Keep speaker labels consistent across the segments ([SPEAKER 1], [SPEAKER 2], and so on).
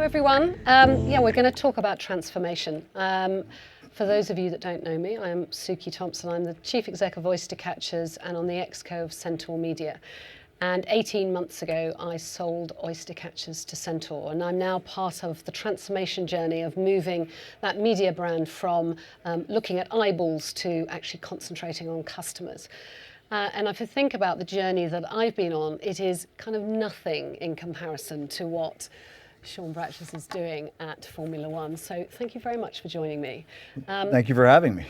[SPEAKER 1] everyone. We're going to talk about transformation. For those of you that don't know me, I am Suki Thompson. I'm the Chief Exec of Oystercatchers and on the Exco of Centaur Media. And 18 months ago, I sold Oystercatchers to Centaur, and I'm now part of the transformation journey of moving that media brand from looking at eyeballs to actually concentrating on customers. And if I think about the journey that I've been on, it is kind of nothing in comparison to what Sean Bratches is doing at Formula One. So thank you very much for joining me.
[SPEAKER 2] Thank you for having me.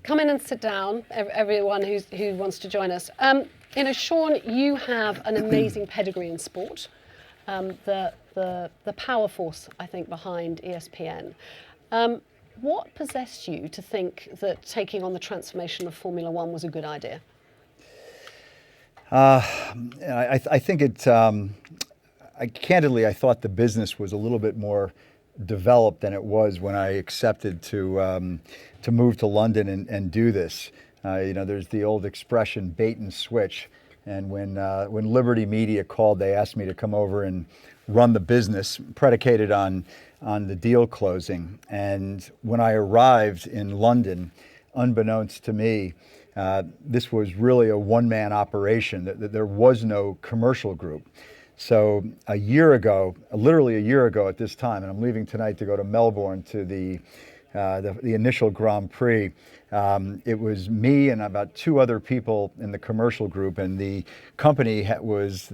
[SPEAKER 1] Come in and sit down, everyone who wants to join us. Sean, you have an amazing pedigree in sport, the power force, I think, behind ESPN. What possessed you to think that taking on the transformation of Formula One was a good idea?
[SPEAKER 2] I think candidly, I thought the business was a little bit more developed than it was when I accepted to move to London and do this. There's the old expression, bait and switch. And when Liberty Media called, they asked me to come over and run the business, predicated on the deal closing. And when I arrived in London, unbeknownst to me, this was really a one-man operation. There was no commercial group. So literally a year ago at this time, and I'm leaving tonight to go to Melbourne to the initial Grand Prix, it was me and about two other people in the commercial group, and the company was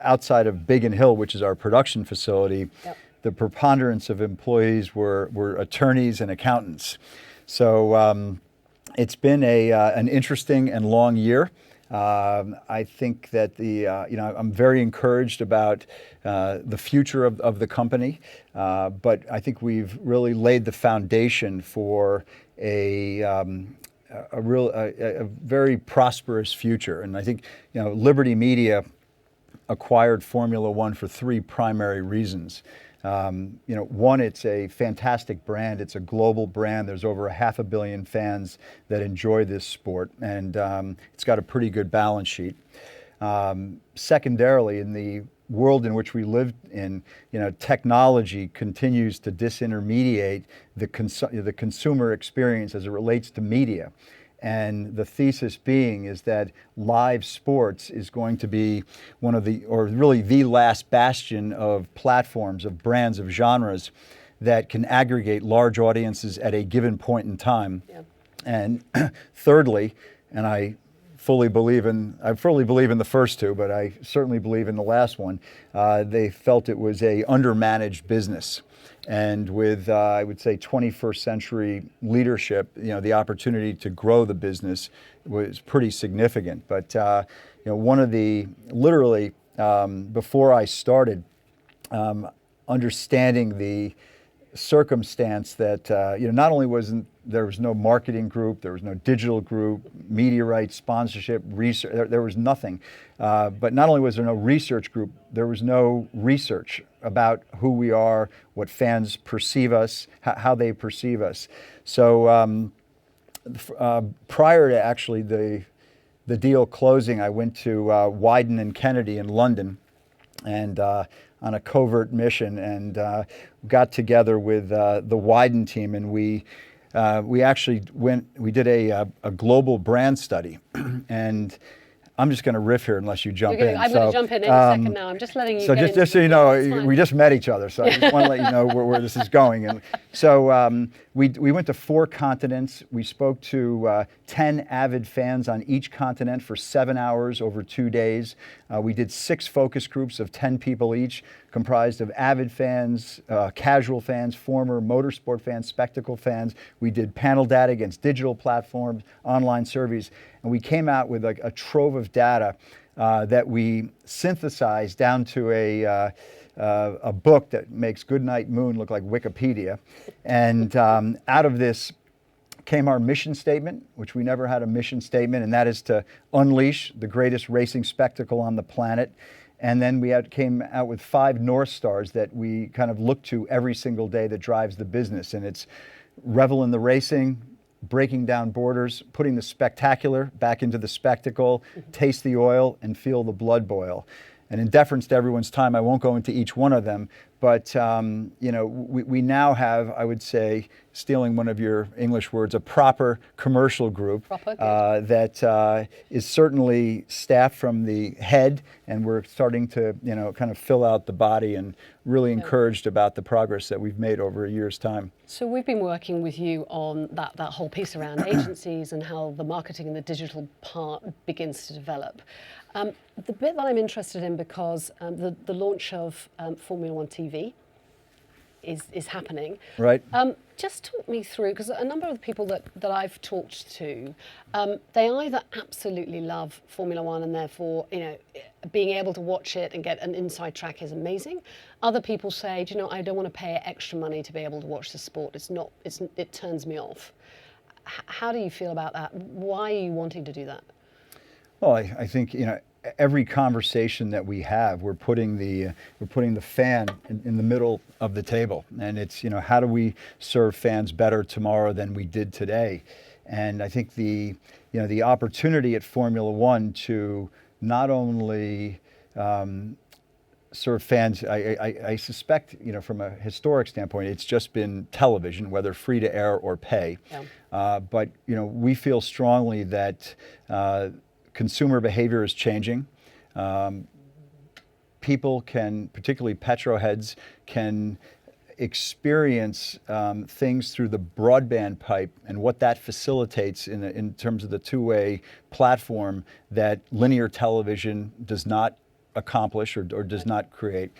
[SPEAKER 2] outside of Biggin Hill, which is our production facility. Yep. The preponderance of employees were attorneys and accountants. So it's been an interesting and long year. I think that I'm very encouraged about the future of the company, but I think we've really laid the foundation for a very prosperous future. And I think Liberty Media acquired Formula One for three primary reasons. One, it's a fantastic brand. It's a global brand. There's over 500 million fans that enjoy this sport, and it's got a pretty good balance sheet. Secondarily, in the world in which we live in, technology continues to disintermediate the consumer experience as it relates to media. And the thesis being is that live sports is going to be really the last bastion of platforms, of brands, of genres that can aggregate large audiences at a given point in time. Yeah. And thirdly, and I fully believe in the first two, but I certainly believe in the last one, they felt it was a undermanaged business. And with, I would say, 21st century leadership, the opportunity to grow the business was pretty significant. But, before I started, understanding the circumstance that, not only there was no marketing group, there was no digital group, media rights, sponsorship, research, there was nothing. But not only was there no research group, there was no research about who we are, what fans perceive us, how they perceive us. So prior to actually the deal closing, I went to Wyden and Kennedy in London, and on a covert mission, and got together with the Wyden team, and we actually did a global brand study. And I'm just going to riff here unless you jump in.
[SPEAKER 1] I'm going to jump in a second now. I'm just letting you.
[SPEAKER 2] So just so you know, we just met each other, so I just want to let you know where this is going. And so we went to 4 continents. We spoke to 10 avid fans on each continent for 7 hours over 2 days. We did 6 focus groups of 10 people each, comprised of avid fans, casual fans, former motorsport fans, spectacle fans. We did panel data against digital platforms, online surveys, and we came out with a trove of data that we synthesized down to a book that makes Goodnight Moon look like Wikipedia. And out of this came our mission statement, which we never had a mission statement, and that is to unleash the greatest racing spectacle on the planet. And then we came out with 5 North Stars that we kind of look to every single day that drives the business. And it's revel in the racing, breaking down borders, putting the spectacular back into the spectacle, taste the oil, and feel the blood boil. And in deference to everyone's time, I won't go into each one of them, But we now have, I would say, stealing one of your English words, a proper commercial group that is certainly staffed from the head, and we're starting to kind of fill out the body, and really encouraged about the progress that we've made over a year's time.
[SPEAKER 1] So we've been working with you on that whole piece around agencies and how the marketing and the digital part begins to develop. The bit that I'm interested in, because the launch of Formula One TV is happening.
[SPEAKER 2] Right.
[SPEAKER 1] Just talk me through, because a number of the people that I've talked to, they either absolutely love Formula One and therefore, being able to watch it and get an inside track is amazing. Other people say, I don't want to pay extra money to be able to watch the sport. It turns me off. How do you feel about that? Why are you wanting to do that?
[SPEAKER 2] Well, I think, every conversation that we have, we're putting the fan in the middle of the table, and it's how do we serve fans better tomorrow than we did today? And I think the opportunity at Formula One to not only serve fans, I suspect from a historic standpoint, it's just been television, whether free to air or pay. Yeah. But we feel strongly that consumer behavior is changing. People can, particularly petrolheads, can experience things through the broadband pipe and what that facilitates in terms of the two-way platform that linear television does not accomplish or does not create.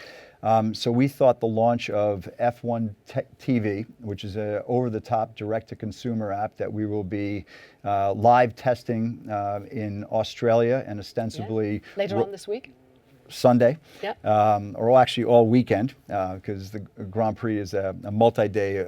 [SPEAKER 2] So we thought the launch of F1 TV, which is an over-the-top direct-to-consumer app that we will be live testing in Australia and ostensibly
[SPEAKER 1] later on this week.
[SPEAKER 2] Sunday,
[SPEAKER 1] yep.
[SPEAKER 2] Or actually all weekend, because the Grand Prix is a multi-day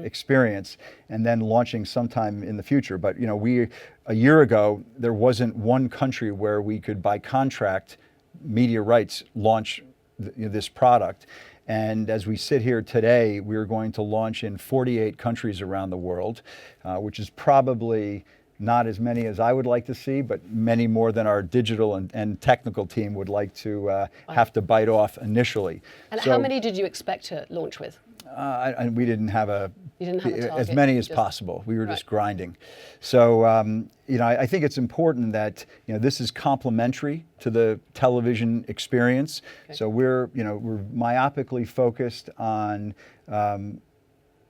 [SPEAKER 2] experience, and then launching sometime in the future. But a year ago, there wasn't one country where we could, by contract, media rights, launch this product. And as we sit here today, we're going to launch in 48 countries around the world, which is probably not as many as I would like to see, but many more than our digital and technical team would like to have to bite off initially.
[SPEAKER 1] And how many did you expect to launch with?
[SPEAKER 2] And we didn't have a
[SPEAKER 1] target,
[SPEAKER 2] as many as possible. We were just grinding. So I think it's important that this is complementary to the television experience. Okay. So we're myopically focused on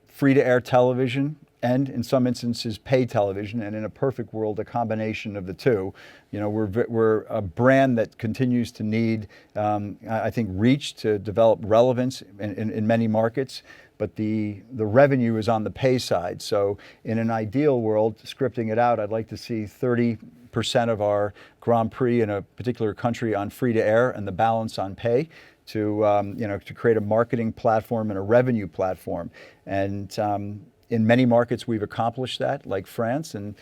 [SPEAKER 2] free-to-air television, and in some instances pay television, and in a perfect world, a combination of the two. We're a brand that continues to need, I think, reach to develop relevance in many markets, but the revenue is on the pay side. So in an ideal world, scripting it out, I'd like to see 30% of our Grand Prix in a particular country on free to air and the balance on pay, to create a marketing platform and a revenue platform. And in many markets, we've accomplished that, like France, and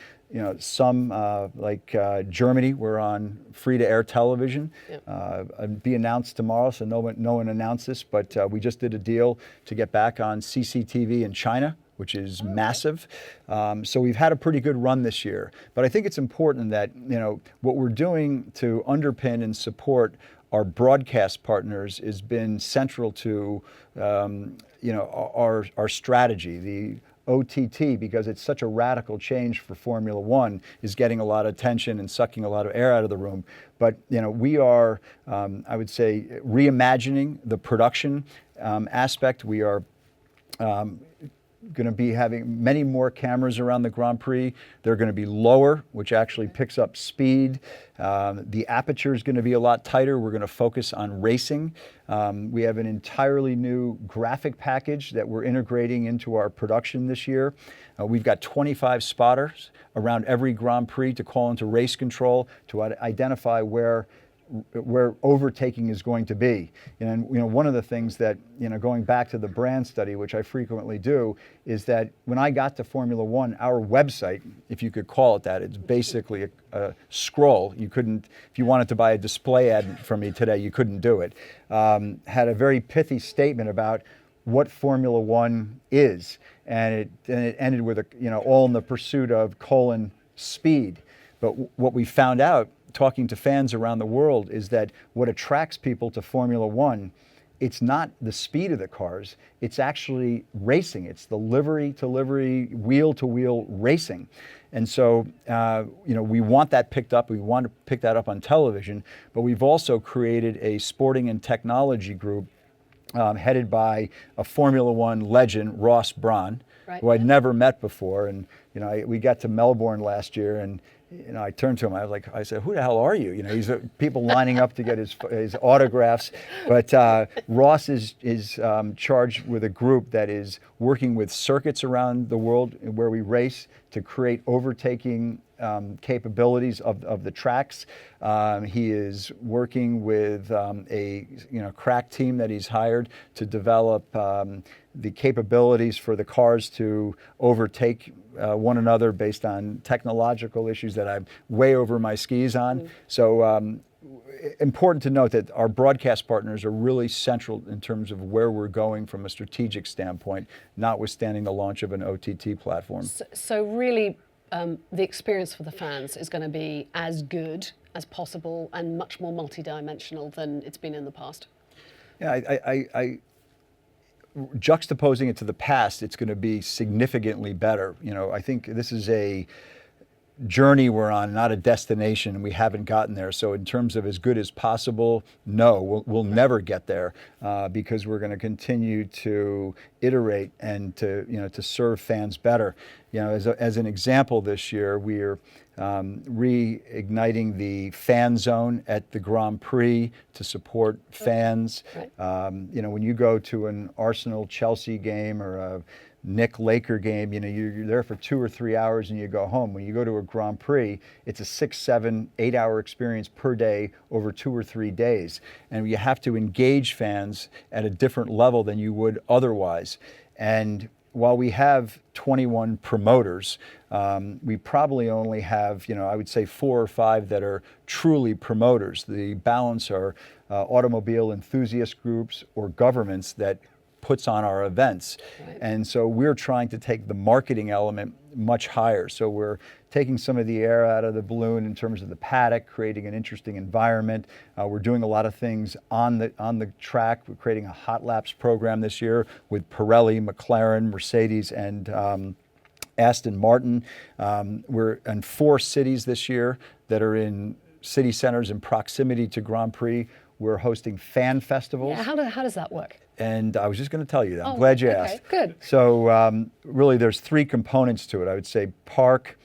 [SPEAKER 2] some like Germany, we're on free-to-air television. Yep. Be announced tomorrow, so no one announced this, but we just did a deal to get back on CCTV in China, which is massive. So we've had a pretty good run this year. But I think it's important that what we're doing to underpin and support our broadcast partners has been central to our strategy. The OTT, because it's such a radical change for Formula One, is getting a lot of attention and sucking a lot of air out of the room. But we are, I would say, reimagining the production aspect. We are going to be having many more cameras around the Grand Prix. They're going to be lower, which actually picks up speed. The aperture is going to be a lot tighter. We're going to focus on racing. We have an entirely new graphic package that we're integrating into our production this year. We've got 25 spotters around every Grand Prix to call into race control to identify where overtaking is going to be. And one of the things that, going back to the brand study, which I frequently do, is that when I got to Formula One, our website, if you could call it that, it's basically a scroll. You couldn't, if you wanted to buy a display ad from me today, you couldn't do it. Had a very pithy statement about what Formula One is, and it ended with all in the pursuit of speed. But what we found out, talking to fans around the world, is that what attracts people to Formula One it's not the speed of the cars, it's actually racing. It's the livery to livery, wheel to wheel racing. And so, we want that picked up. We want to pick that up on television, but we've also created a sporting and technology group headed by a Formula One legend, Ross Brawn,
[SPEAKER 1] right,
[SPEAKER 2] who I'd never met before. And, we got to Melbourne last year, and I turned to him. I said, "Who the hell are you?" He's people lining up to get his autographs. But Ross is charged with a group that is working with circuits around the world where we race to create overtaking capabilities of the tracks. He is working with a crack team that he's hired to develop the capabilities for the cars to overtake one another based on technological issues that I'm way over my skis on. So important to note that our broadcast partners are really central in terms of where we're going from a strategic standpoint, notwithstanding the launch of an OTT platform.
[SPEAKER 1] So really, the experience for the fans is going to be as good as possible and much more multidimensional than it's been in the past.
[SPEAKER 2] Yeah, I juxtaposing it to the past, it's going to be significantly better. I think this is a journey we're on, not a destination, and we haven't gotten there. So in terms of as good as possible, no, we'll never get there because we're going to continue to iterate and to serve fans better. As an example, this year we're reigniting the fan zone at the Grand Prix to support fans.
[SPEAKER 1] Right.
[SPEAKER 2] When you go to an Arsenal-Chelsea game or a Nick-Laker game, you're there for 2 or 3 hours and you go home. When you go to a Grand Prix, it's a 6, 7, 8-hour experience per day over 2 or 3 days. And you have to engage fans at a different level than you would otherwise. And while we have 21 promoters, we probably only have, I would say 4 or 5 that are truly promoters. The balance are automobile enthusiast groups or governments that puts on our events.
[SPEAKER 1] Right.
[SPEAKER 2] And so we're trying to take the marketing element much higher. So we're taking some of the air out of the balloon in terms of the paddock, creating an interesting environment. We're doing a lot of things on the track. We're creating a hot laps program this year with Pirelli, McLaren, Mercedes, and Aston Martin. We're in 4 cities this year that are in city centers in proximity to Grand Prix. We're hosting fan festivals.
[SPEAKER 1] Yeah, how does that work?
[SPEAKER 2] And I was just going to tell you that. I'm glad you asked.
[SPEAKER 1] Good.
[SPEAKER 2] So really there's 3 components to it. I would say park,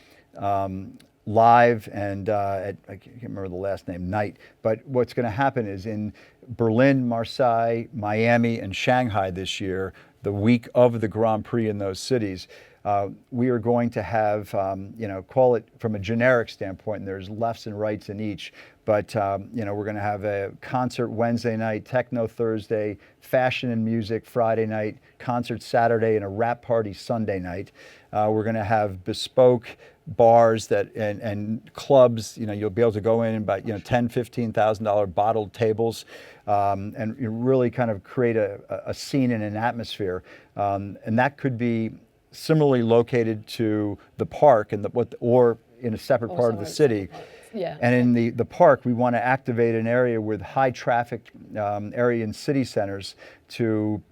[SPEAKER 2] live, and I can't remember the last name, night. But what's going to happen is in Berlin, Marseille, Miami, and Shanghai this year, the week of the Grand Prix in those cities, we are going to have, call it from a generic standpoint, and there's lefts and rights in each, but, we're going to have a concert Wednesday night, techno Thursday, fashion and music Friday night, concert Saturday, and a rap party Sunday night. We're going to have bespoke bars and clubs, you'll be able to go in and buy, $10,000, $15,000 bottled tables, and really kind of create a scene and an atmosphere. And that could be similarly located to the park or in a separate part of the city.
[SPEAKER 1] Yeah.
[SPEAKER 2] And in the park, we want to activate an area with high traffic area in city centers to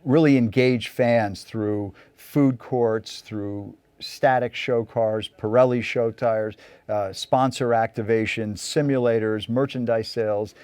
[SPEAKER 2] really engage fans through food courts, through static show cars, Pirelli show tires, sponsor activations, simulators, merchandise sales,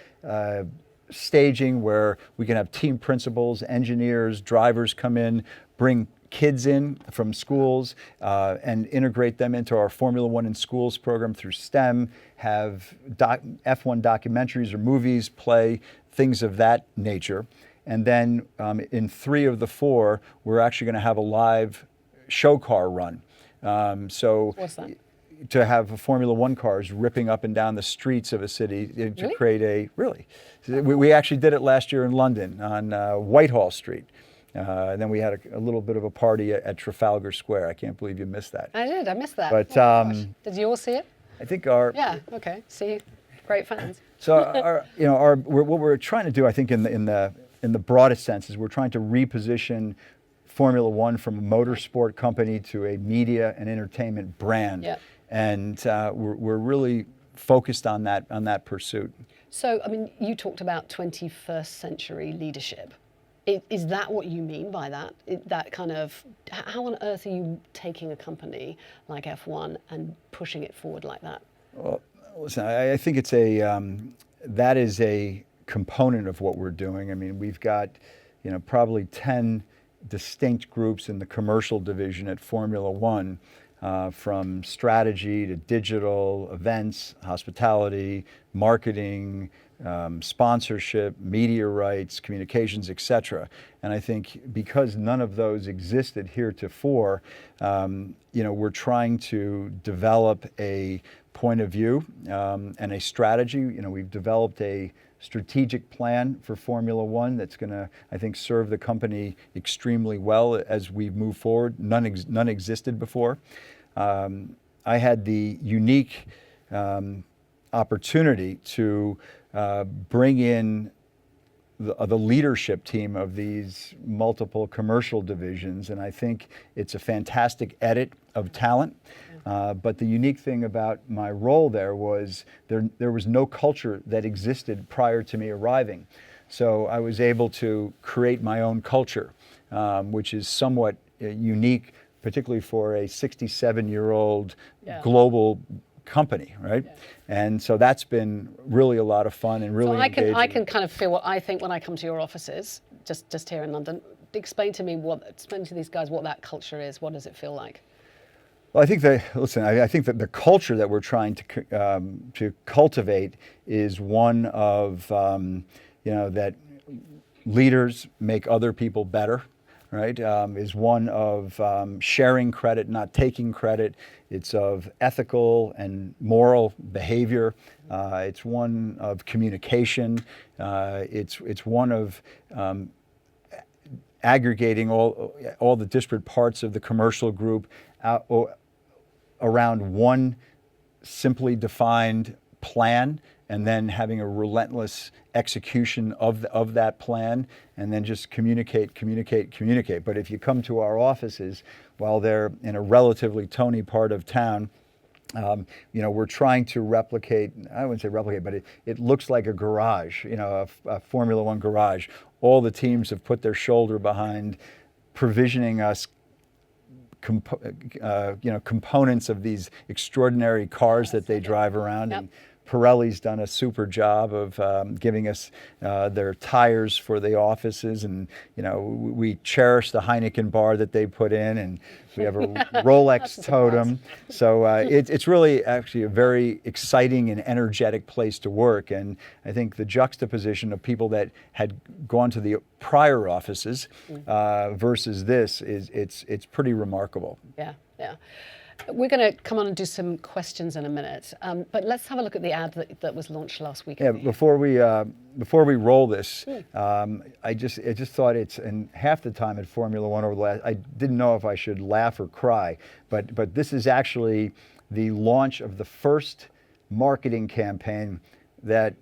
[SPEAKER 2] staging where we can have team principals, engineers, drivers come in, bring kids in from schools and integrate them into our Formula One in Schools program through STEM, have F1 documentaries or movies play, things of that nature. And then in 3 of the 4, we're actually going to have a live show car run. So
[SPEAKER 1] what's that?
[SPEAKER 2] To have Formula One cars ripping up and down the streets of a city to create we actually did it last year in London on Whitehall Street. And then we had a little bit of a party at Trafalgar Square. I can't believe you missed that.
[SPEAKER 1] I did. I missed that.
[SPEAKER 2] But
[SPEAKER 1] did you all see it?
[SPEAKER 2] I think
[SPEAKER 1] Yeah. Okay. See, great fans.
[SPEAKER 2] So what we're trying to do, I think, in the broadest sense, is we're trying to reposition Formula One from a motorsport company to a media and entertainment brand.
[SPEAKER 1] Yep.
[SPEAKER 2] And we're really focused on that pursuit.
[SPEAKER 1] So, I mean, you talked about 21st century leadership. Is that what you mean by that? That kind of, how on earth are you taking a company like F1 and pushing it forward like that?
[SPEAKER 2] Well, listen, I think it's that is a component of what we're doing. I mean, we've got, probably 10 distinct groups in the commercial division at Formula One, from strategy to digital, events, hospitality, marketing, sponsorship, media rights, communications, etc. And I think because none of those existed heretofore, we're trying to develop a point of view and a strategy. We've developed a strategic plan for Formula One that's going to, I think, serve the company extremely well as we move forward. None existed before. I had the unique opportunity to bring in the leadership team of these multiple commercial divisions, and I think it's a fantastic edit of talent. But the unique thing about my role there was there was no culture that existed prior to me arriving. So I was able to create my own culture, which is somewhat unique, particularly for a 67-year-old global company, right? Yeah. And so that's been really a lot of fun and really engaging.
[SPEAKER 1] I can kind of feel what I think when I come to your offices, just here in London. Explain to these guys what that culture is. What does it feel like?
[SPEAKER 2] Well, I think that the culture that we're trying to cultivate is one of that leaders make other people better, right? Is one of sharing credit, not taking credit. It's of ethical and moral behavior. It's one of communication. It's one of aggregating all the disparate parts of the commercial group around one simply defined plan, and then having a relentless execution of that plan, and then just communicate. But if you come to our offices, while they're in a relatively tony part of town, we're trying to replicate, I wouldn't say replicate, but it looks like a garage, a Formula One garage. All the teams have put their shoulder behind provisioning us components of these extraordinary cars that they drive around. Yep. And Pirelli's done a super job of giving us their tires for the offices, and we cherish the Heineken bar that they put in, and we have a Rolex totem. So it's really actually a very exciting and energetic place to work. And I think the juxtaposition of people that had gone to the prior offices versus this it's pretty remarkable.
[SPEAKER 1] Yeah. We're going to come on and do some questions in a minute, but let's have a look at the ad that was launched last week.
[SPEAKER 2] Yeah, before we roll this, I just thought it's, and half the time at Formula One over the last, I didn't know if I should laugh or cry, but this is actually the launch of the first marketing campaign that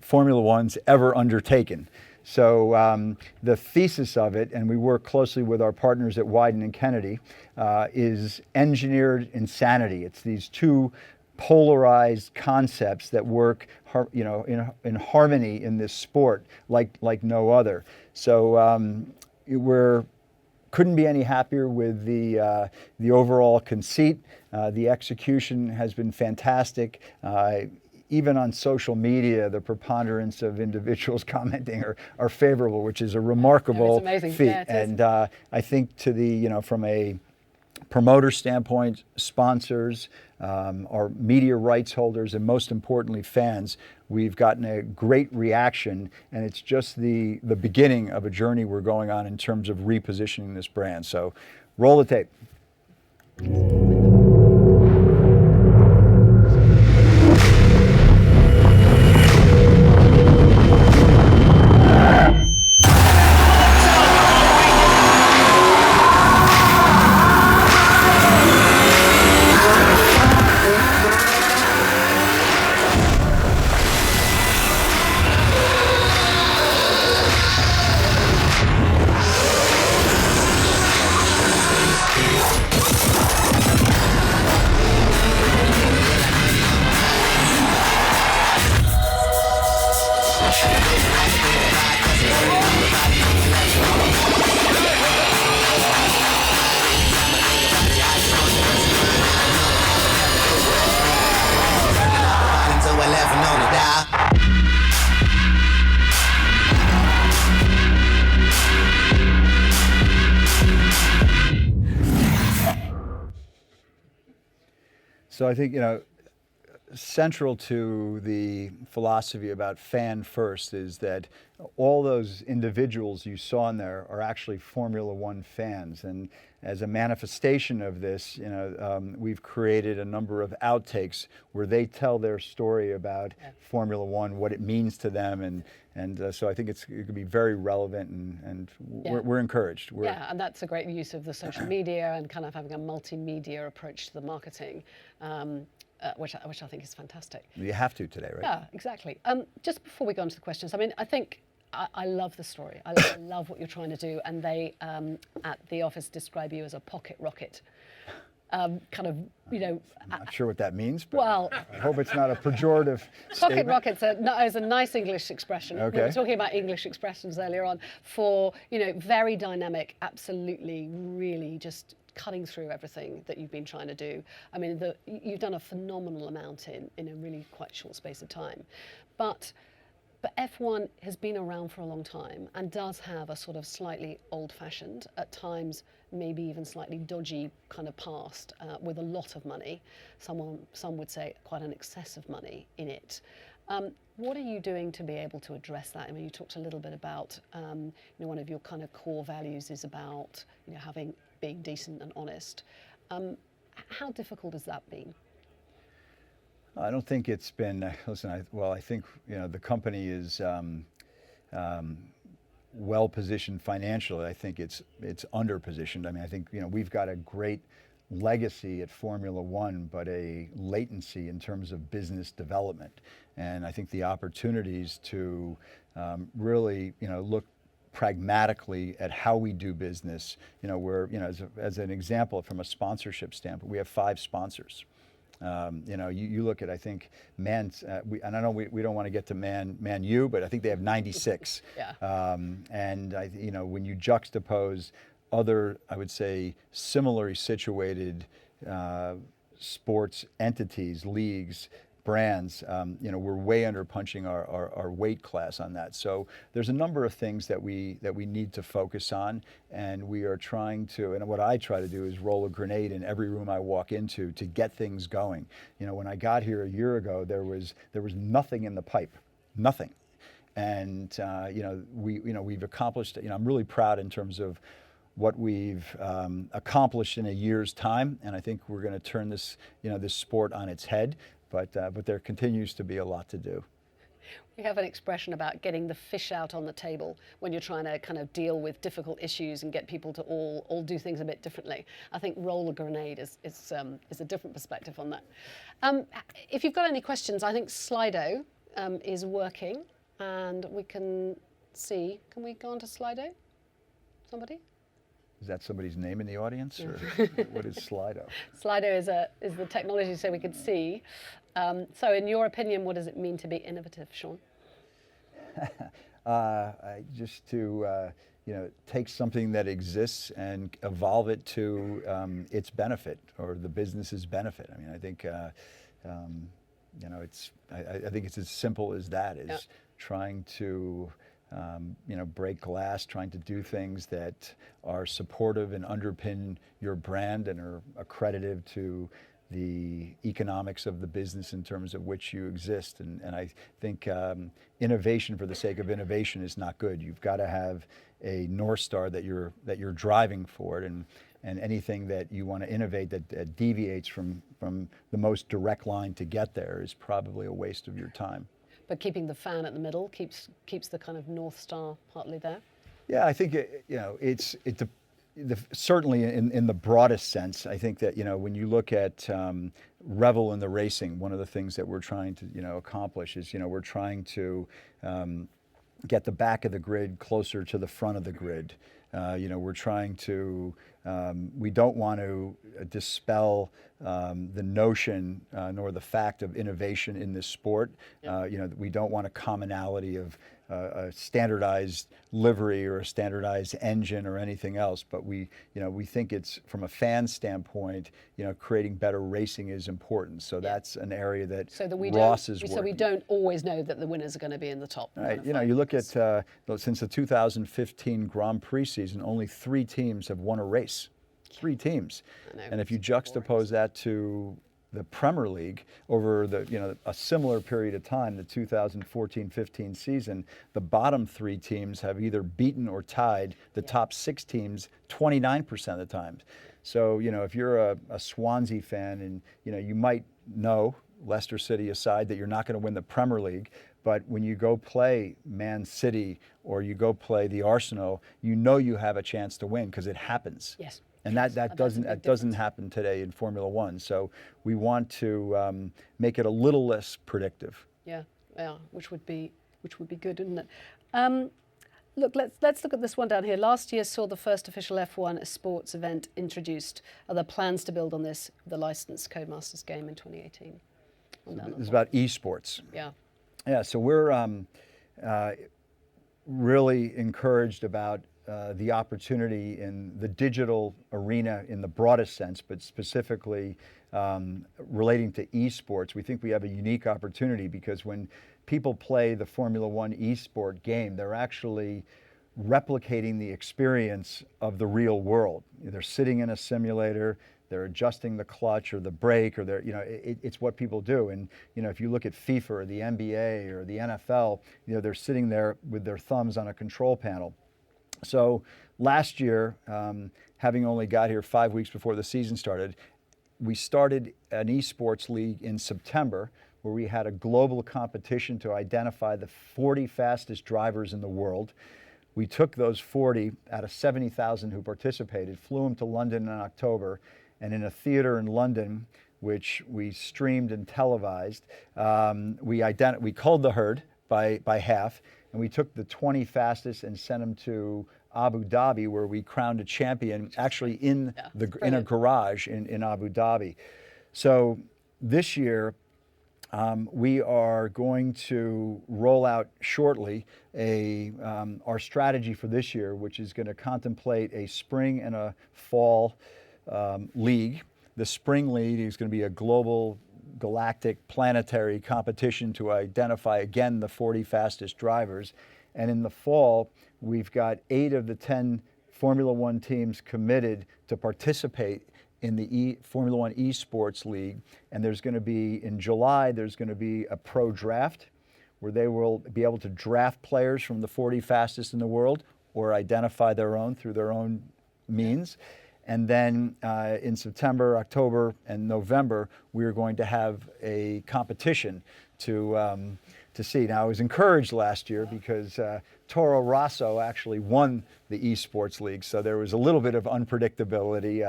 [SPEAKER 2] Formula One's ever undertaken. So the thesis of it, and we work closely with our partners at Wyden and Kennedy, is engineered insanity. It's these two polarized concepts that work, in harmony in this sport like no other. So couldn't be any happier with the overall conceit. The execution has been fantastic. Even on social media, the preponderance of individuals commenting are favorable, which is a remarkable feat.
[SPEAKER 1] Yeah,
[SPEAKER 2] and I think from a promoter standpoint, sponsors, our media rights holders, and most importantly, fans, we've gotten a great reaction, and it's just the beginning of a journey we're going on in terms of repositioning this brand. So roll the tape. So I think, central to the philosophy about fan first is that all those individuals you saw in there are actually Formula One fans. And as a manifestation of this, we've created a number of outtakes where they tell their story about Formula One, what it means to them. And so I think it could be very relevant, and we're encouraged.
[SPEAKER 1] And that's a great use of the social media and kind of having a multimedia approach to the marketing. Which I think is fantastic.
[SPEAKER 2] You have to today, right?
[SPEAKER 1] Yeah, exactly. Just before we go on to the questions, I mean, I think I love the story. I love what you're trying to do, and they at the office describe you as a pocket rocket. Kind of,
[SPEAKER 2] I'm not sure what that means, but
[SPEAKER 1] well,
[SPEAKER 2] I hope it's not a pejorative
[SPEAKER 1] pocket
[SPEAKER 2] statement.
[SPEAKER 1] rocket's is a nice English expression.
[SPEAKER 2] Okay.
[SPEAKER 1] We were talking about English expressions earlier on for, very dynamic, absolutely, really just cutting through everything that you've been trying to do. I mean, you've done a phenomenal amount in a really quite short space of time. But F1 has been around for a long time and does have a sort of slightly old-fashioned, at times maybe even slightly dodgy kind of past with a lot of money. Some would say quite an excess of money in it. What are you doing to be able to address that? I mean, you talked a little bit about, one of your kind of core values is about, being decent and honest. How difficult has that been?
[SPEAKER 2] I don't think it's been. Listen, I think the company is well positioned financially. I think it's under positioned. I mean, I think we've got a great legacy at Formula One, but a latency in terms of business development. And I think the opportunities to really look pragmatically at how we do business. Where as an example, from a sponsorship standpoint, we have 5 sponsors. You look at, I think, and I know we don't want to get to Man U, but I think they have 96.
[SPEAKER 1] Yeah.
[SPEAKER 2] And when you juxtapose other, I would say, similarly situated sports entities, leagues, brands, we're way under punching our weight class on that. So there's a number of things that we need to focus on, and we are trying to, and what I try to do is roll a grenade in every room I walk into to get things going. When I got here a year ago, there was nothing in the pipe, nothing. And we've accomplished, I'm really proud in terms of what we've accomplished in a year's time, and I think we're going to turn this sport on its head. But there continues to be a lot to do.
[SPEAKER 1] We have an expression about getting the fish out on the table when you're trying to kind of deal with difficult issues and get people to all do things a bit differently. I think roll a grenade is a different perspective on that. If you've got any questions, I think Slido is working, and we can see. Can we go on to Slido? Somebody?
[SPEAKER 2] Is that somebody's name in the audience, or what is Slido?
[SPEAKER 1] Slido is the technology so we could see. So in your opinion, what does it mean to be innovative, Sean?
[SPEAKER 2] Just to take something that exists and evolve it to its benefit or the business's benefit. I mean, I think I think it's as simple as that. Is trying to break glass, trying to do things that are supportive and underpin your brand and are accredited to the economics of the business in terms of which you exist. And I think innovation for the sake of innovation is not good. You've got to have a North Star that you're driving for it, and anything that you want to innovate that deviates from the most direct line to get there is probably a waste of your time.
[SPEAKER 1] But keeping the fan at the middle keeps the kind of North Star partly there.
[SPEAKER 2] Yeah, I think certainly in the broadest sense. I think that when you look at Revel in the racing, one of the things that we're trying to accomplish is we're trying to get the back of the grid closer to the front of the grid. We're trying to, we don't want to dispel the notion nor the fact of innovation in this sport. We don't want a commonality of a standardized livery or a standardized engine or anything else, but we think it's, from a fan standpoint, creating better racing is important. So that's an area that Ross is working.
[SPEAKER 1] So we don't always know that the winners are going to be in the top.
[SPEAKER 2] Right. You look at since the 2015 Grand Prix season, only 3 teams have won a race. 3 teams. And if you juxtapose that to the Premier League over a similar period of time, the 2014-15 season, the bottom 3 teams have either beaten or tied the top 6 teams 29% of the times. So, if you're a Swansea fan, and you might know, Leicester City aside, that you're not going to win the Premier League, but when you go play Man City or you go play the Arsenal, you have a chance to win because it happens.
[SPEAKER 1] Yes.
[SPEAKER 2] And that doesn't happen today in Formula One. So we want to make it a little less predictive.
[SPEAKER 1] Yeah, which would be good, isn't it? Look, let's look at this one down here. Last year saw the first official F1 sports event introduced. Are there plans to build on this, the licensed Codemasters game in 2018?
[SPEAKER 2] It's about esports.
[SPEAKER 1] Yeah.
[SPEAKER 2] Yeah, so we're really encouraged about the opportunity in the digital arena in the broadest sense, but specifically relating to esports. We think we have a unique opportunity because when people play the Formula One esport game, they're actually replicating the experience of the real world. They're sitting in a simulator, they're adjusting the clutch or the brake, or it's what people do. And if you look at FIFA or the NBA or the NFL, they're sitting there with their thumbs on a control panel. So last year, having only got here 5 weeks before the season started, we started an esports league in September where we had a global competition to identify the 40 fastest drivers in the world. We took those 40 out of 70,000 who participated, flew them to London in October, and in a theater in London, which we streamed and televised, we culled the herd by half, and we took the 20 fastest and sent them to Abu Dhabi, where we crowned a champion, actually in a garage in Abu Dhabi. So this year, we are going to roll out shortly our strategy for this year, which is going to contemplate a spring and a fall league. The spring league is going to be a global, galactic, planetary competition to identify, again, the 40 fastest drivers. And in the fall, we've got 8 of the 10 Formula One teams committed to participate in the Formula One Esports League. And there's going to be, in July, there's going to be a pro draft where they will be able to draft players from the 40 fastest in the world or identify their own through their own means. And then in September, October, and November, we are going to have a competition to see. Now, I was encouraged last year because Toro Rosso actually won the Esports League, so there was a little bit of unpredictability,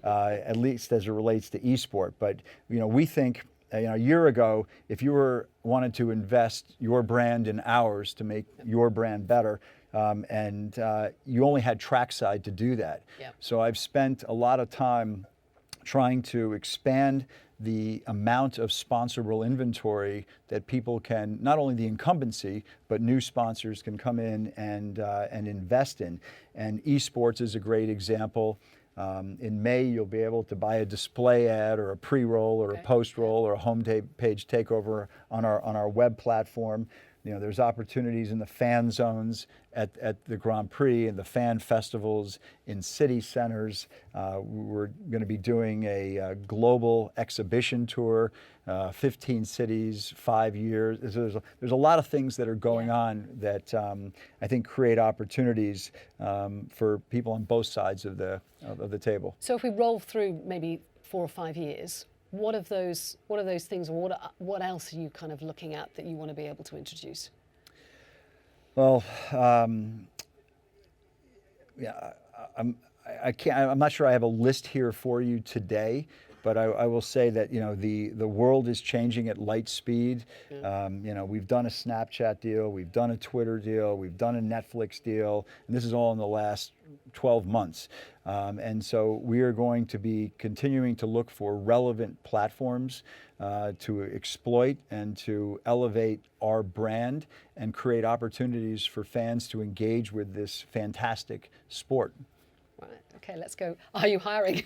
[SPEAKER 2] at least as it relates to esport. But we think a year ago, if you wanted to invest your brand in ours to make your brand better, and you only had trackside to do that.
[SPEAKER 1] Yep.
[SPEAKER 2] So I've spent a lot of time trying to expand the amount of sponsorable inventory that people can, not only the incumbency, but new sponsors can come in and invest in. And esports is a great example. In May, you'll be able to buy a display ad or a pre-roll or a post-roll or a home page takeover on our web platform. There's opportunities in the fan zones at the Grand Prix and the fan festivals in city centers. We're going to be doing a global exhibition tour, 15 cities, 5 years. There's a lot of things that are going on that I think create opportunities for people on both sides of the table.
[SPEAKER 1] So if we roll through maybe 4 or 5 years, what of those things, or what else are you kind of looking at that you want to be able to introduce?
[SPEAKER 2] Well, I'm not sure I have a list here for you today, but I will say that the world is changing at light speed. We've done a Snapchat deal, we've done a Twitter deal, we've done a Netflix deal, and this is all in the last 12 months. And so we are going to be continuing to look for relevant platforms to exploit and to elevate our brand and create opportunities for fans to engage with this fantastic sport.
[SPEAKER 1] Right, okay, let's go. Are you hiring?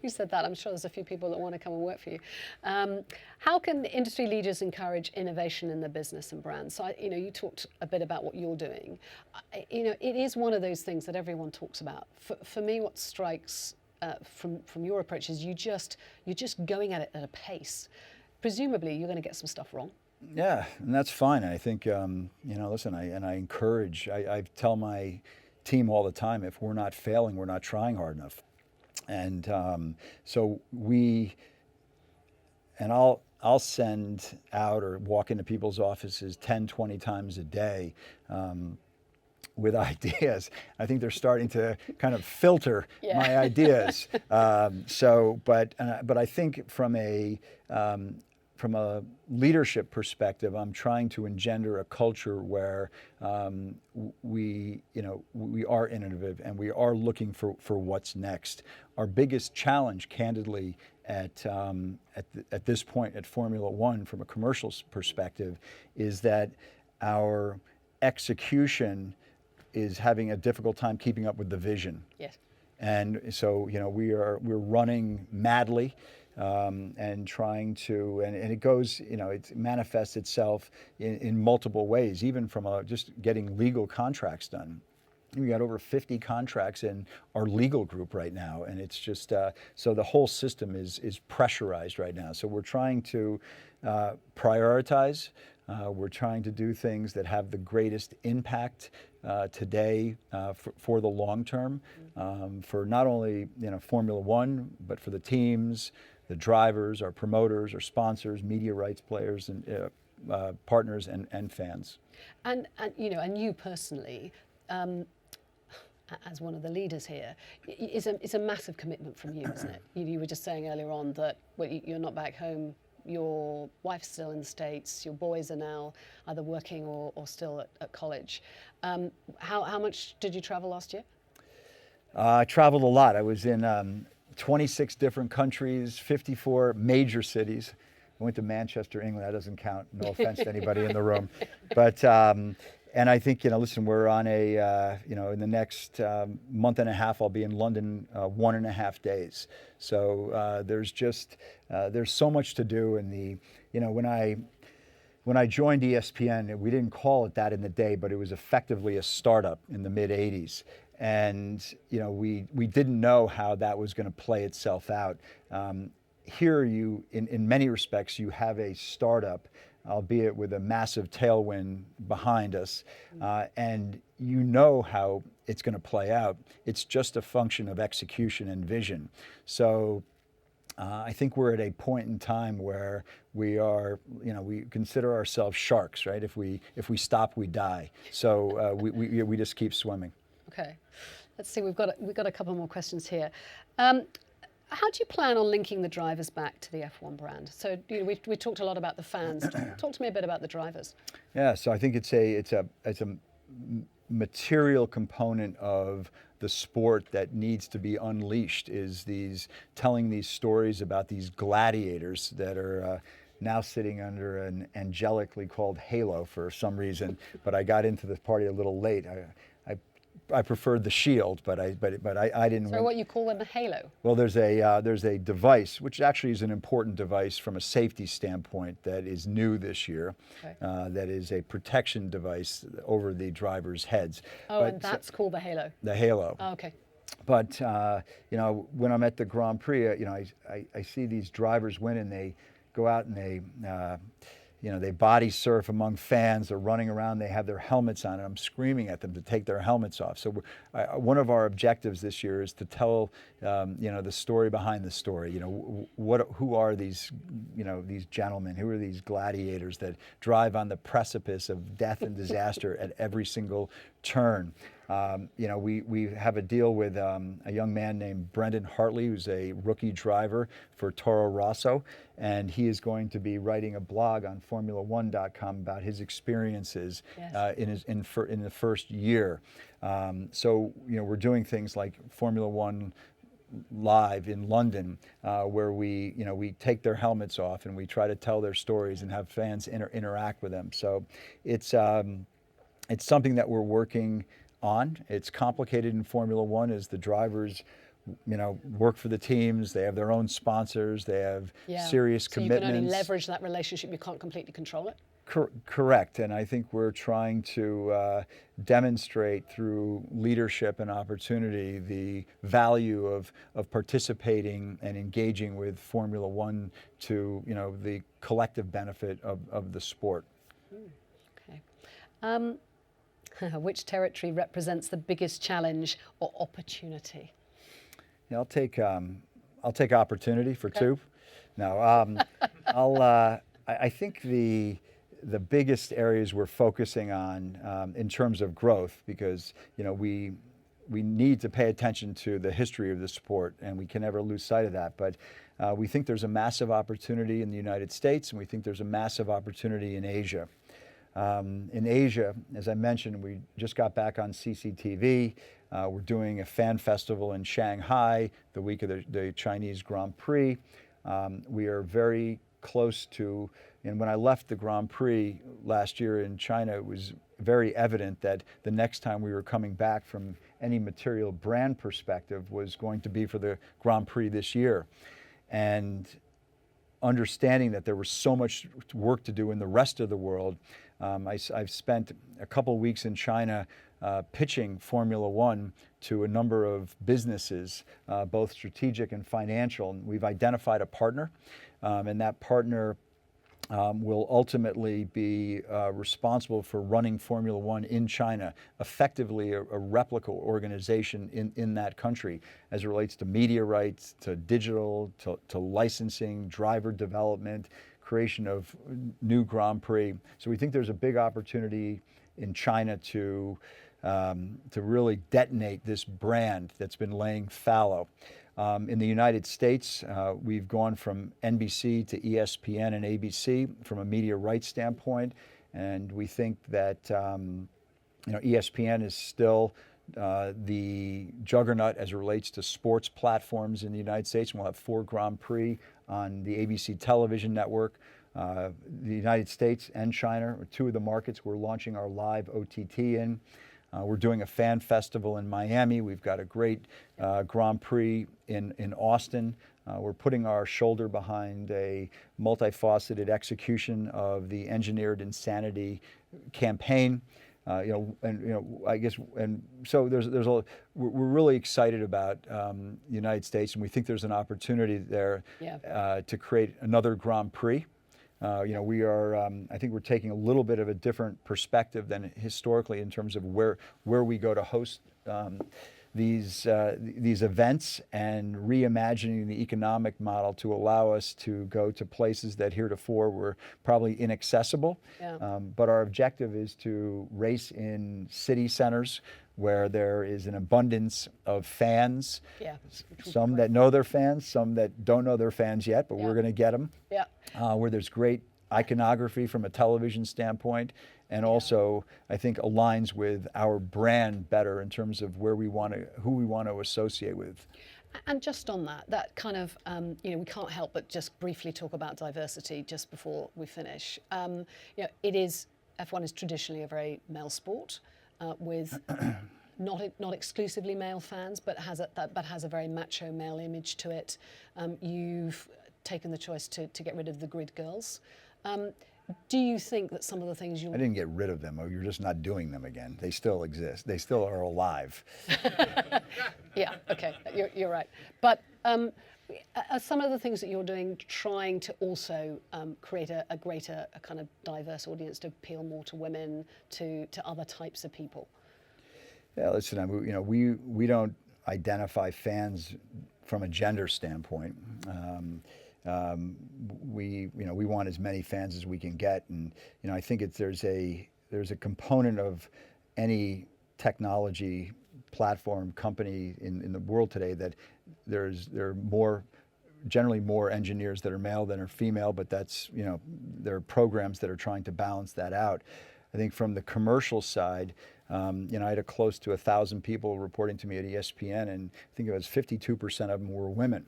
[SPEAKER 1] You said that. I'm sure there's a few people that want to come and work for you. How can industry leaders encourage innovation in their business and brands? So, you talked a bit about what you're doing. It is one of those things that everyone talks about. For me, what strikes from your approach is you're just going at it at a pace. Presumably, you're going to get some stuff wrong.
[SPEAKER 2] Yeah, and that's fine. I think listen, I encourage. I tell my team all the time, if we're not failing, we're not trying hard enough. And I'll send out or walk into people's offices 10, 20 times a day with ideas. I think they're starting to kind of filter my ideas. But I think from a leadership perspective, I'm trying to engender a culture where we are innovative and we are looking for what's next. Our biggest challenge, candidly, at this point at Formula One, from a commercial perspective, is that our execution is having a difficult time keeping up with the vision.
[SPEAKER 1] Yes.
[SPEAKER 2] And so we're running madly. And trying to, and it goes, it manifests itself in multiple ways, even from just getting legal contracts done. We got over 50 contracts in our legal group right now, and it's just, so the whole system is pressurized right now. So we're trying to prioritize. We're trying to do things that have the greatest impact today for the long term, for not only Formula One, but for the teams, the drivers, our promoters, our sponsors, media rights players, and partners and fans.
[SPEAKER 1] And you personally, as one of the leaders here, is a massive commitment from you, isn't it? You were just saying earlier on that you're not back home. Your wife's still in the States. Your boys are now either working or still at college. How much did you travel last year?
[SPEAKER 2] I traveled a lot. I was in 26 different countries, 54 major cities. I went to Manchester, England. That doesn't count. No offense to anybody in the room. But, and I think, listen, we're on in the next month and a half, I'll be in London 1.5 days. So there's so much to do. And when I joined ESPN, we didn't call it that in the day, but it was effectively a startup in the mid 80s. And we didn't know how that was going to play itself out. Here, in many respects, you have a startup, albeit with a massive tailwind behind us, and how it's going to play out. It's just a function of execution and vision. So I think we're at a point in time where we are, we consider ourselves sharks, right? If we stop, we die. So we just keep swimming.
[SPEAKER 1] Okay, let's see. We've got a couple more questions here. How do you plan on linking the drivers back to the F1 brand? So we talked a lot about the fans. Talk to me a bit about the drivers.
[SPEAKER 2] Yeah, so I think it's a material component of the sport that needs to be unleashed. Is telling these stories about these gladiators that are now sitting under an angelically called halo for some reason. But I got into the party a little late. I preferred the shield, but I didn't.
[SPEAKER 1] So what you call them a halo?
[SPEAKER 2] Well, there's a device which actually is an important device from a safety standpoint that is new this year. Okay. That is a protection device over the drivers' heads.
[SPEAKER 1] Oh, and that's called the halo.
[SPEAKER 2] The halo.
[SPEAKER 1] Oh, okay.
[SPEAKER 2] But when I'm at the Grand Prix, I see these drivers win, and they go out and they body surf among fans. They're running around. They have their helmets on, and I'm screaming at them to take their helmets off. So one of our objectives this year is to tell, the story behind the story. Who are these, these gentlemen? Who are these gladiators that drive on the precipice of death and disaster at every single turn? We have a deal with a young man named Brendan Hartley, who's a rookie driver for Toro Rosso, and he is going to be writing a blog on Formula1.com about his experiences in the first year. So we're doing things like Formula One Live in London, where we take their helmets off and we try to tell their stories and have fans interact with them. So it's something that we're working on. It's complicated in Formula One as the drivers, work for the teams. They have their own sponsors. They have serious commitments.
[SPEAKER 1] So you can only leverage that relationship. You can't completely control it.
[SPEAKER 2] Correct, and I think we're trying to demonstrate through leadership and opportunity the value of participating and engaging with Formula One to, the collective benefit of the sport.
[SPEAKER 1] Okay. Which territory represents the biggest challenge or opportunity?
[SPEAKER 2] Yeah, I'll take opportunity for two. No, I think the biggest areas we're focusing on in terms of growth, because we need to pay attention to the history of the sport, and we can never lose sight of that. But we think there's a massive opportunity in the United States, and we think there's a massive opportunity in Asia. In Asia, as I mentioned, we just got back on CCTV. We're doing a fan festival in Shanghai the week of the Chinese Grand Prix. We are very close to, and when I left the Grand Prix last year in China, it was very evident that the next time we were coming back from any material brand perspective was going to be for the Grand Prix this year. And understanding that there was so much work to do in the rest of the world, I've spent a couple weeks in China pitching Formula One to a number of businesses, both strategic and financial. And we've identified a partner, and that partner will ultimately be responsible for running Formula One in China, effectively a replica organization in that country as it relates to media rights, to digital, to licensing, driver development, creation of new Grand Prix. So we think there's a big opportunity in China to really detonate this brand that's been laying fallow. In the United States, we've gone from NBC to ESPN and ABC from a media rights standpoint, and we think that ESPN is still the juggernaut as it relates to sports platforms in the United States. And we'll have 4 Grand Prix on the ABC television network. The United States and China are 2 of the markets we're launching our live OTT in. We're doing a fan festival in Miami. We've got a great Grand Prix in Austin. We're putting our shoulder behind a multifaceted execution of the Engineered Insanity campaign. I guess, and so we're really excited about the United States, and we think there's an opportunity there to create another Grand Prix. I think we're taking a little bit of a different perspective than historically in terms of where we go to host these events, and reimagining the economic model to allow us to go to places that heretofore were probably inaccessible. But our objective is to race in city centers where there is an abundance of fans, some that know they're fans, some that don't know they're fans yet, but we're going to get them, where there's great iconography from a television standpoint, and also I think aligns with our brand better in terms of who we want to associate with.
[SPEAKER 1] And just on that kind of, we can't help but just briefly talk about diversity just before we finish. F1 is traditionally a very male sport with not exclusively male fans, but has a very macho male image to it. You've taken the choice to get rid of the grid girls. Do you think that some of the things I
[SPEAKER 2] didn't get rid of them. You're just not doing them again. They still exist. They still are alive.
[SPEAKER 1] Yeah, okay, you're right. But are some of the things that you're doing trying to also create a greater kind of diverse audience to appeal more to women, to other types of people?
[SPEAKER 2] Yeah, listen, we don't identify fans from a gender standpoint. We want as many fans as we can get, and I think there's a component of any technology platform company in the world today that there are generally more engineers that are male than are female, but there are programs that are trying to balance that out. I think from the commercial side, I had close to 1,000 people reporting to me at ESPN, and I think it was 52% of them were women.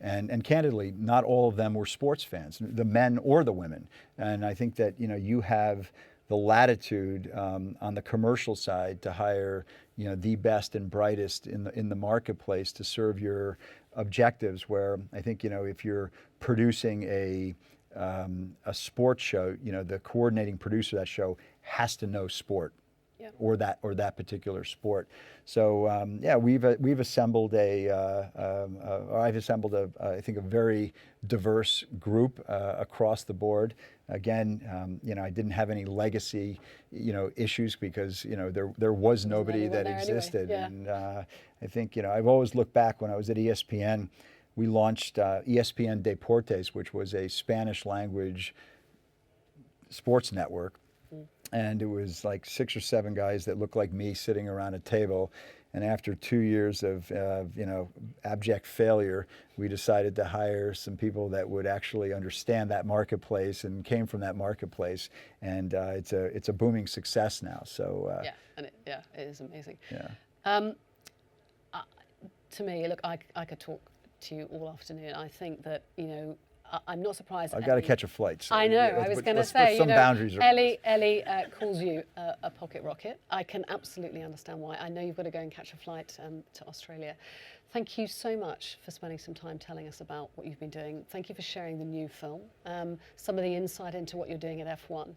[SPEAKER 2] And candidly, not all of them were sports fans, the men or the women. And I think that you have the latitude on the commercial side to hire the best and brightest in the marketplace to serve your objectives. Where I think if you're producing a a sports show, the coordinating producer of that show has to know sport.
[SPEAKER 1] Yep.
[SPEAKER 2] Or that particular sport. So yeah, we've assembled I've assembled I think a very diverse group across the board. Again, I didn't have any legacy issues because there was nobody that existed.
[SPEAKER 1] Anyway. Yeah.
[SPEAKER 2] And I think I've always looked back when I was at ESPN. We launched ESPN Deportes, which was a Spanish language sports network. And it was like 6 or 7 guys that looked like me sitting around a table. And after 2 years of abject failure, we decided to hire some people that would actually understand that marketplace and came from that marketplace. And it's a booming success now. So
[SPEAKER 1] yeah, and it is amazing.
[SPEAKER 2] Yeah.
[SPEAKER 1] To me, look, I could talk to you all afternoon. I think that I'm not surprised.
[SPEAKER 2] I've got to catch a flight. So
[SPEAKER 1] I know. I was going to say,
[SPEAKER 2] some boundaries around.
[SPEAKER 1] Ellie calls you a pocket rocket. I can absolutely understand why. I know you've got to go and catch a flight to Australia. Thank you so much for spending some time telling us about what you've been doing. Thank you for sharing the new film, some of the insight into what you're doing at F1,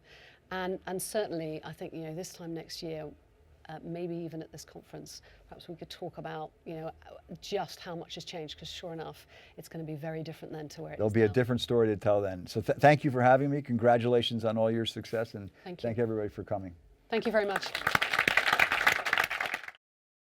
[SPEAKER 1] and certainly I think this time next year. Maybe even at this conference, perhaps we could talk about, just how much has changed, because sure enough, it's going to be very different then to where it is
[SPEAKER 2] There'll be
[SPEAKER 1] now.
[SPEAKER 2] a different story to tell then. So thank you for having me. Congratulations on all your success, and
[SPEAKER 1] Thank you.
[SPEAKER 2] thank everybody for coming.
[SPEAKER 1] Thank you very much.